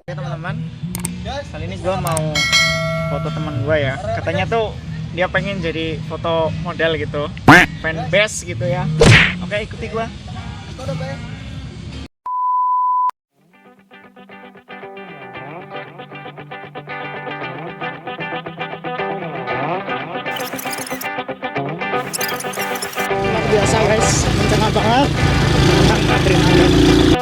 Oke teman-teman, kali ini gue mau foto teman gue ya. Katanya tuh dia pengen jadi foto model gitu, fanbase gitu ya. Oke, ikuti gue. Luar biasa guys, kencang banget, adrenalin.